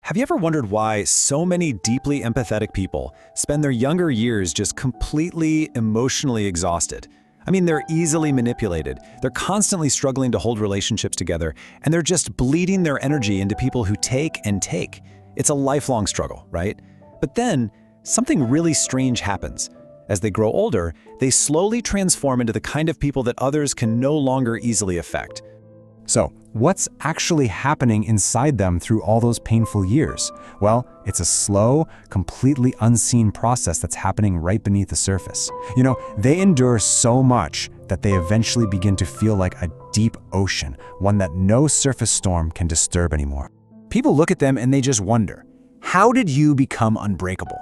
Have you ever wondered why so many deeply empathetic people spend their younger years just completely emotionally exhausted? I mean, they're easily manipulated, they're constantly struggling to hold relationships together, and they're just bleeding their energy into people who take and take. It's a lifelong struggle, right? But then, something really strange happens. As they grow older, they slowly transform into the kind of people that others can no longer easily affect. So, what's actually happening inside them through all those painful years? Well, it's a slow, completely unseen process that's happening right beneath the surface. They endure so much that they eventually begin to feel like a deep ocean, one that no surface storm can disturb anymore. People look at them and they just wonder, how did you become unbreakable?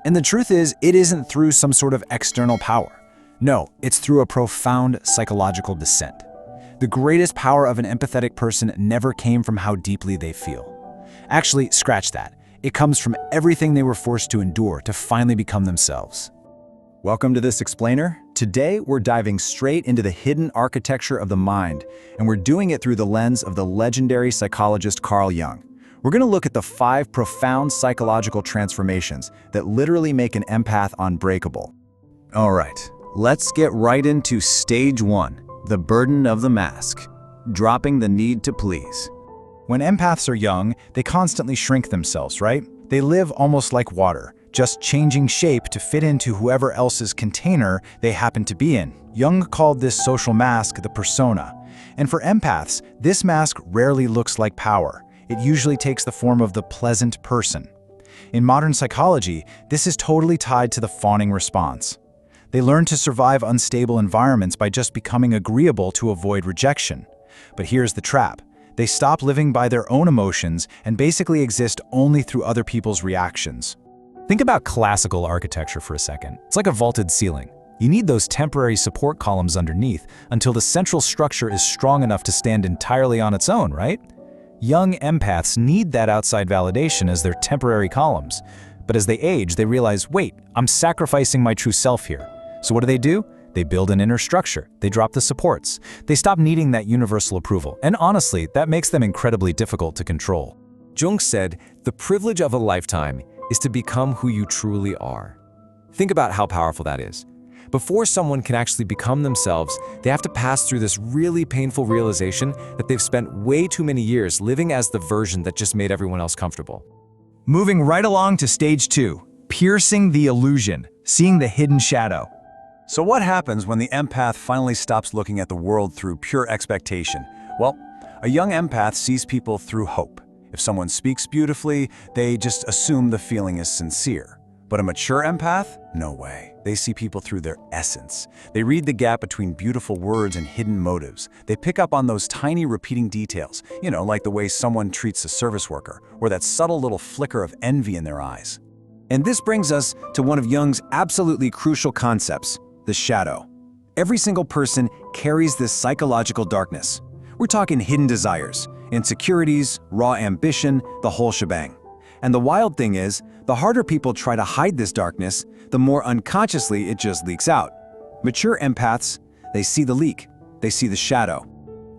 And the truth is, it isn't through some sort of external power. No, it's through a profound psychological descent. The greatest power of an empathetic person never came from how deeply they feel. Actually, scratch that. It comes from everything they were forced to endure to finally become themselves. Welcome to This Explainer. Today, we're diving straight into the hidden architecture of the mind, and we're doing it through the lens of the legendary psychologist Carl Jung. We're going to look at the 5 profound psychological transformations that literally make an empath unbreakable. All right, let's get right into stage 1. The burden of the mask, dropping the need to please. When empaths are young, they constantly shrink themselves, right? They live almost like water, just changing shape to fit into whoever else's container they happen to be in. Jung called this social mask the persona. And for empaths, this mask rarely looks like power. It usually takes the form of the pleasant person. In modern psychology, this is totally tied to the fawning response. They learn to survive unstable environments by just becoming agreeable to avoid rejection. But here's the trap. They stop living by their own emotions and basically exist only through other people's reactions. Think about classical architecture for a second. It's like a vaulted ceiling. You need those temporary support columns underneath until the central structure is strong enough to stand entirely on its own, right? Young empaths need that outside validation as their temporary columns. But as they age, they realize, wait, I'm sacrificing my true self here. So what do? They build an inner structure. They drop the supports. They stop needing that universal approval. And honestly, that makes them incredibly difficult to control. Jung said, the privilege of a lifetime is to become who you truly are. Think about how powerful that is. Before someone can actually become themselves, they have to pass through this really painful realization that they've spent way too many years living as the version that just made everyone else comfortable. Moving right along to stage 2, piercing the illusion, seeing the hidden shadow. So what happens when the empath finally stops looking at the world through pure expectation? Well, a young empath sees people through hope. If someone speaks beautifully, they just assume the feeling is sincere. But a mature empath? No way. They see people through their essence. They read the gap between beautiful words and hidden motives. They pick up on those tiny repeating details, like the way someone treats a service worker, or that subtle little flicker of envy in their eyes. And this brings us to one of Jung's absolutely crucial concepts, the shadow. Every single person carries this psychological darkness. We're talking hidden desires, insecurities, raw ambition, the whole shebang. And the wild thing is, the harder people try to hide this darkness, the more unconsciously it just leaks out. Mature empaths, they see the leak, they see the shadow.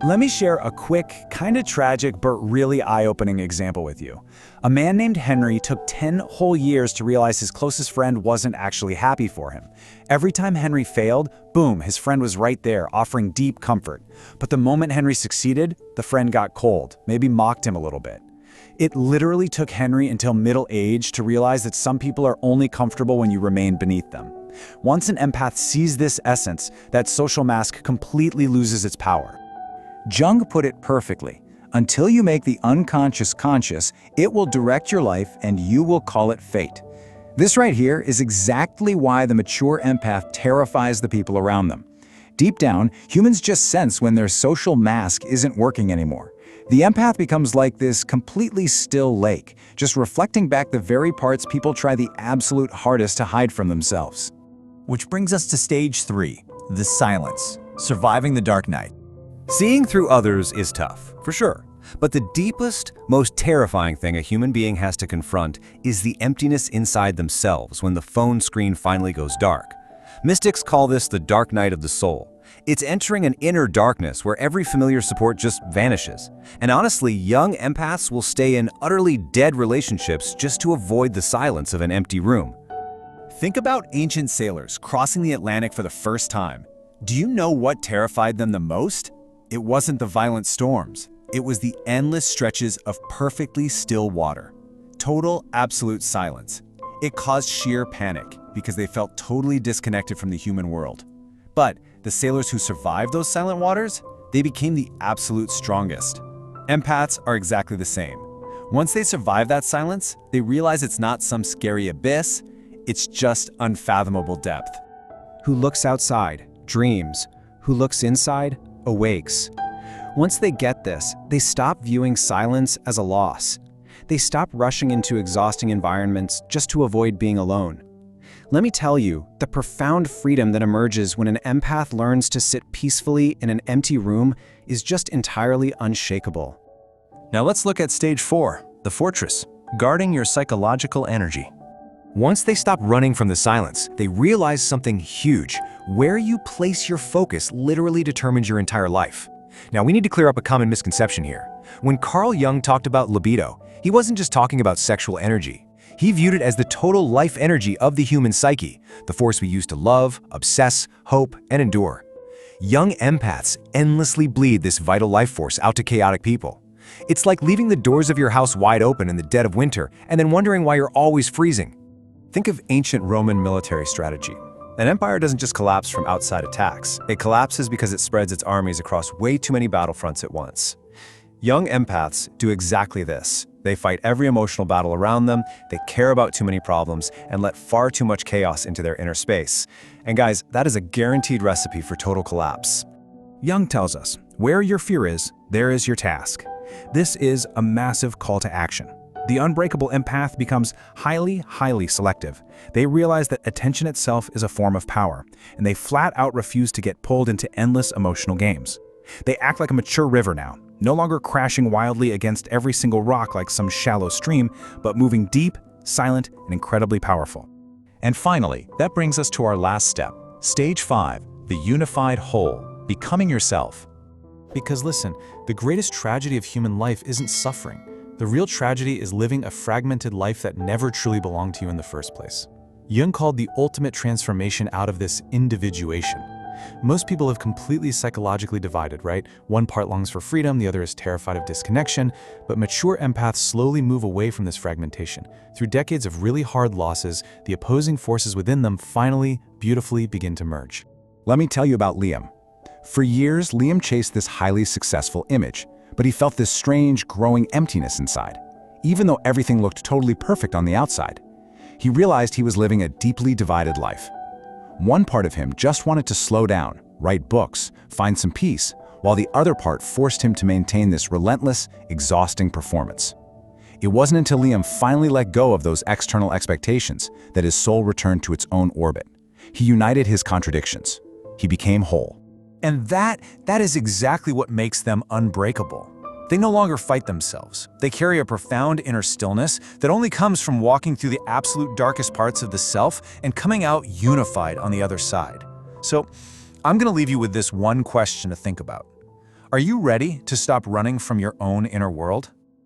Let me share a quick, kinda tragic, but really eye-opening example with you. A man named Henry took 10 whole years to realize his closest friend wasn't actually happy for him. Every time Henry failed, boom, his friend was right there, offering deep comfort. But the moment Henry succeeded, the friend got cold, maybe mocked him a little bit. It literally took Henry until middle age to realize that some people are only comfortable when you remain beneath them. Once an empath sees this essence, that social mask completely loses its power. Jung put it perfectly. Until you make the unconscious conscious, it will direct your life and you will call it fate. This right here is exactly why the mature empath terrifies the people around them. Deep down, humans just sense when their social mask isn't working anymore. The empath becomes like this completely still lake, just reflecting back the very parts people try the absolute hardest to hide from themselves. Which brings us to stage 3, the silence, surviving the dark night. Seeing through others is tough, for sure. But the deepest, most terrifying thing a human being has to confront is the emptiness inside themselves when the phone screen finally goes dark. Mystics call this the dark night of the soul, It's entering an inner darkness where every familiar support just vanishes. And honestly, young empaths will stay in utterly dead relationships just to avoid the silence of an empty room. Think about ancient sailors crossing the Atlantic for the first time. Do you know what terrified them the most? It wasn't the violent storms. It was the endless stretches of perfectly still water. Total, absolute silence. It caused sheer panic because they felt totally disconnected from the human world. But the sailors who survived those silent waters, they became the absolute strongest. Empaths are exactly the same. Once they survive that silence, they realize it's not some scary abyss, it's just unfathomable depth. Who looks outside, dreams. Who looks inside, awakes. Once they get this, they stop viewing silence as a loss. They stop rushing into exhausting environments just to avoid being alone. Let me tell you, the profound freedom that emerges when an empath learns to sit peacefully in an empty room is just entirely unshakable. Now let's look at stage 4, the fortress, guarding your psychological energy. Once they stop running from the silence, they realize something huge. Where you place your focus literally determines your entire life. Now, we need to clear up a common misconception here. When Carl Jung talked about libido, he wasn't just talking about sexual energy. He viewed it as the total life energy of the human psyche, the force we use to love, obsess, hope, and endure. Young empaths endlessly bleed this vital life force out to chaotic people. It's like leaving the doors of your house wide open in the dead of winter and then wondering why you're always freezing. Think of ancient Roman military strategy. An empire doesn't just collapse from outside attacks. It collapses because it spreads its armies across way too many battlefronts at once. Young empaths do exactly this. They fight every emotional battle around them, they care about too many problems, and let far too much chaos into their inner space. And guys, that is a guaranteed recipe for total collapse. Jung tells us, where your fear is, there is your task. This is a massive call to action. The unbreakable empath becomes highly selective. They realize that attention itself is a form of power, and they flat out refuse to get pulled into endless emotional games. They act like a mature river now, no longer crashing wildly against every single rock like some shallow stream, but moving deep, silent, and incredibly powerful. And finally, that brings us to our last step, stage 5, the unified whole, becoming yourself. Because listen, the greatest tragedy of human life isn't suffering. The real tragedy is living a fragmented life that never truly belonged to you in the first place. Jung called the ultimate transformation out of this individuation. Most people have completely psychologically divided, right? One part longs for freedom, the other is terrified of disconnection, but mature empaths slowly move away from this fragmentation. Through decades of really hard losses, the opposing forces within them finally, beautifully begin to merge. Let me tell you about Liam. For years, Liam chased this highly successful image, but he felt this strange, growing emptiness inside. Even though everything looked totally perfect on the outside, he realized he was living a deeply divided life. One part of him just wanted to slow down, write books, find some peace, while the other part forced him to maintain this relentless, exhausting performance. It wasn't until Liam finally let go of those external expectations that his soul returned to its own orbit. He united his contradictions. He became whole. And that is exactly what makes them unbreakable. They no longer fight themselves. They carry a profound inner stillness that only comes from walking through the absolute darkest parts of the self and coming out unified on the other side. So, I'm going to leave you with this one question to think about. Are you ready to stop running from your own inner world?